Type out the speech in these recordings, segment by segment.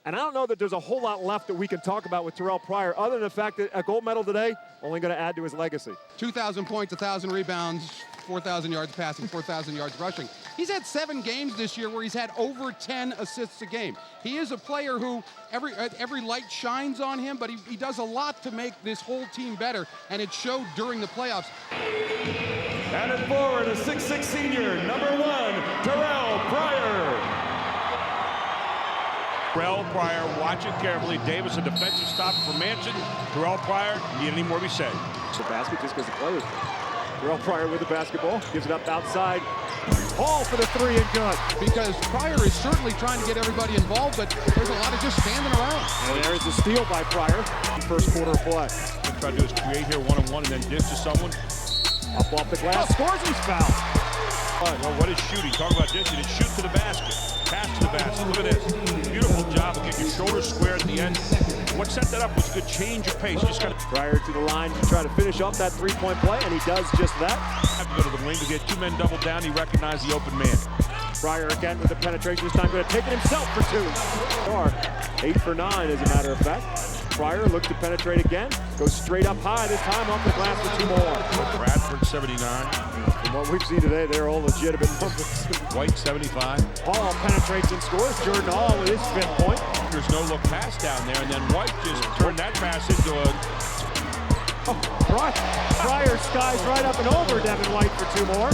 And I don't know that there's a whole lot left that we can talk about with Terrell Pryor, other than the fact that a gold medal today only going to add to his legacy. 2,000 points, 1,000 rebounds, 4,000 yards passing, 4,000 yards rushing. He's had 7 games this year where he's had over 10 assists a game. He is a player who every light shines on him, but he does a lot to make this whole team better, and it showed during the playoffs. And at forward, a 6'6" senior, number 1, Terrelle Pryor. Terrell Pryor, watch it carefully. Davis, a defensive stop for Manson. Terrell Pryor, need any more to be said? The basket just because the play was good. Terrell Pryor with the basketball, gives it up outside. Hall for the 3 and good. Because Pryor is certainly trying to get everybody involved, but there's a lot of just standing around. And there's a steal by Pryor. First quarter of play. What I'm trying to do is create here one-on-one and then dish to someone. Up off the glass, scores, he's fouled. Well, what is shooting? Talk about dishing. It's shoot to the basket. Pass to the basket. Look at this. Beautiful job of getting your shoulders square at the end. What set that up was a good change of pace. Just got Pryor to the line to try to finish off that 3-point play, and he does just that. Have to go to the wing to get 2 men doubled down. He recognized the open man. Pryor again with the penetration. This time going to take it himself for 2. 8 for 9, as a matter of fact. Pryor looks to penetrate again. Goes straight up high, this time off the glass for 2 more. Bradford, 79. From what we've seen today, they're all legitimate numbers. White, 75. Hall penetrates and scores. Jordan Hall with his spin point. There's no look pass down there, and then White just turned that pass into a... Pryor skies right up and over Devin White for 2 more.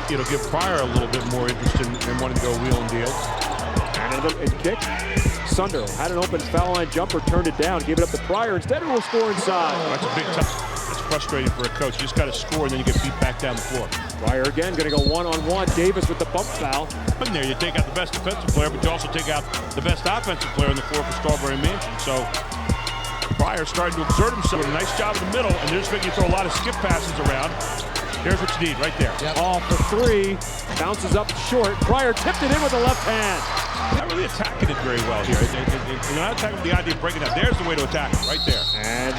It'll give Pryor a little bit more interest in wanting to go wheel and deal. And kick. Sunder had an open foul line jumper, turned it down, gave it up to Pryor. Instead, it will score inside. That's a big tough. That's frustrating for a coach. You just got to score, and then you get beat back down the floor. Pryor again, going to go one-on-one. Davis with the bump foul. In there, you take out the best defensive player, but you also take out the best offensive player on the floor for Strawberry Mansion. So Pryor starting to exert himself. A nice job in the middle, and they're just making you throw a lot of skip passes around. Here's what you need right there. Yep. All for 3. Bounces up short. Pryor tipped it in with the left hand. Not really attacking it very well here. They're not attacking with the idea of breaking up. There's the way to attack it, right there. And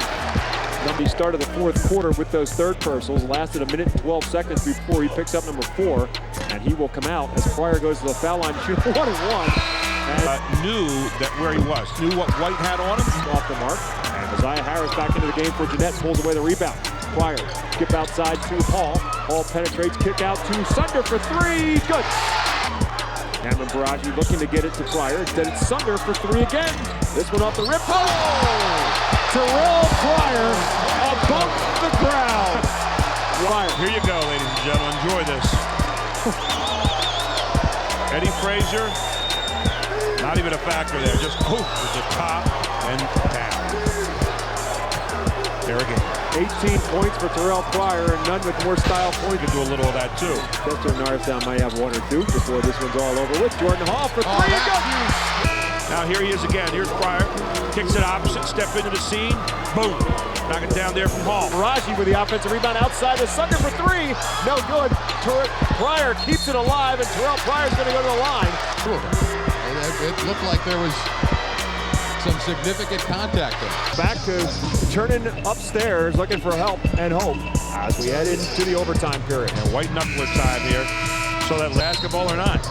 Numby started the 4th quarter with those third personals. Lasted a minute and 12 seconds before he picks up number 4. And he will come out as Pryor goes to the foul line, shoot 1-1. Knew that where he was. Knew what White had on him. Off the mark. And Mosiah Harris back into the game for Jeanette. Pulls away the rebound. Pryor, skip outside to Hall. Hall penetrates, kick out to Sunder for 3. Good. Cameron Baragi looking to get it to Pryor. Instead, it's Sunder for 3 again. This one off the rip. Oh! Terrell Pryor above the crowd. Pryor. Here you go, ladies and gentlemen. Enjoy this. Eddie Frazier, not even a factor there. Just poof with the top and down. There again. 18 points for Terrell Pryor, and none with more style points. You can do a little of that too. Chester Norristown might have 1 or 2 before this one's all over with. Jordan Hall for 3. Now here he is again. Here's Pryor. Kicks it opposite, step into the scene. Boom. Knock it down there from Hall. Baragi with the offensive rebound outside the Sunder for 3. No good. Pryor keeps it alive, and Terrell Pryor's going to go to the line. It looked like there was some significant contact there. Back to turning upstairs, looking for help and hope as we head into the overtime period. And white knuckler time here. So that basketball or not.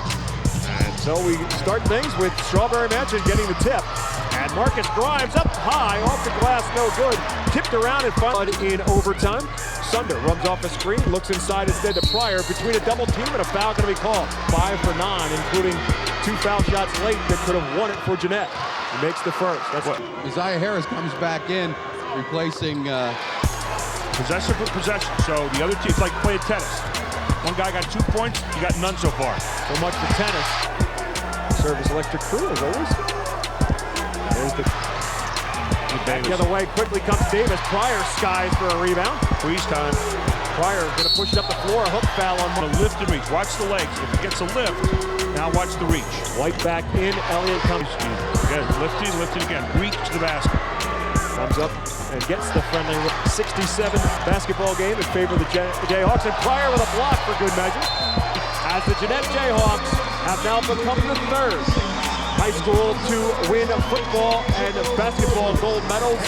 And so we start things with Strawberry Mansion getting the tip. And Marcus Grimes up high, off the glass, no good. Tipped around and finally in overtime. Sunder runs off a screen, looks inside instead to Pryor. Between a double team and a foul going to be called. 5 for 9, including 2 foul shots late that could have won it for Jeanette. He makes the first. That's what Mosiah Harris comes back in, replacing possession for possession. So the other team's like playing tennis. One guy got 2 points, you got none so far. So much for tennis. Service electric crew as always. There's the other way quickly comes Davis. Pryor skies for a rebound. Freeze time. Pryor going to push it up the floor. A hook foul on the lift and reach. Watch the legs. If he gets a lift, now watch the reach. White back in. Elliott comes. Again, lifting again. Reach to the basket. Comes up and gets the friendly 67 basketball game in favor of the Jayhawks. And Pryor with a block for good measure. As the Jeanette Jayhawks have now become the 3rd high school to win football and basketball gold medals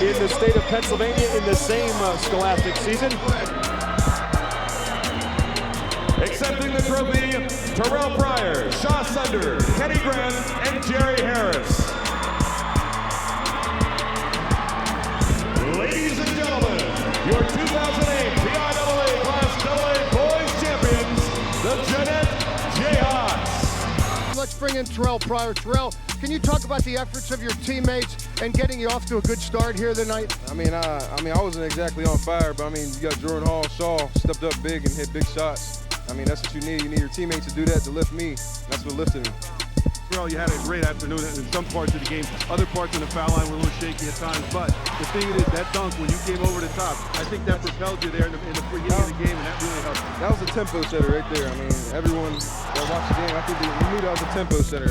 in the state of Pennsylvania in the same scholastic season. Accepting the trophy, Terrell Pryor, Shaw Sunder, Kenny Grant, and Jerry Harris. in Terrell Pryor. Terrell, can you talk about the efforts of your teammates and getting you off to a good start here tonight? I wasn't exactly on fire, but you got Jordan Hall, Shaw stepped up big and hit big shots. That's what you need. You need your teammates to do that to lift me. That's what lifted me. Terrell, you had a great afternoon in some parts of the game. Other parts of the foul line were a little shaky at times, but the thing is, that dunk, when you came over the top, I think that propelled you there in the beginning of the game, and that really helped. That was a tempo setter right there. Everyone that watched the game, I think you knew that was a tempo setter.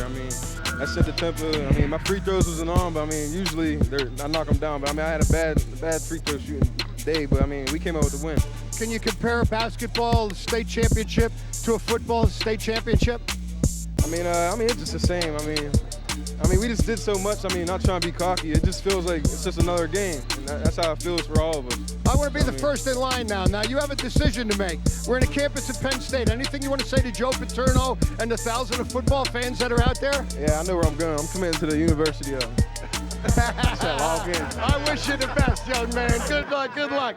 That set the tempo. My free throws wasn't on, but usually I knock them down. But I had a bad free throw shooting day, but we came out with the win. Can you compare a basketball state championship to a football state championship? It's just the same. We just did so much. Not trying to be cocky. It just feels like it's just another game. And that's how it feels for all of us. I want to be the first in line now. Now, you have a decision to make. We're in a campus at Penn State. Anything you want to say to Joe Paterno and the thousands of football fans that are out there? Yeah, I know where I'm going. I'm committing to the University of. I wish you the best, young man. Good luck, good luck.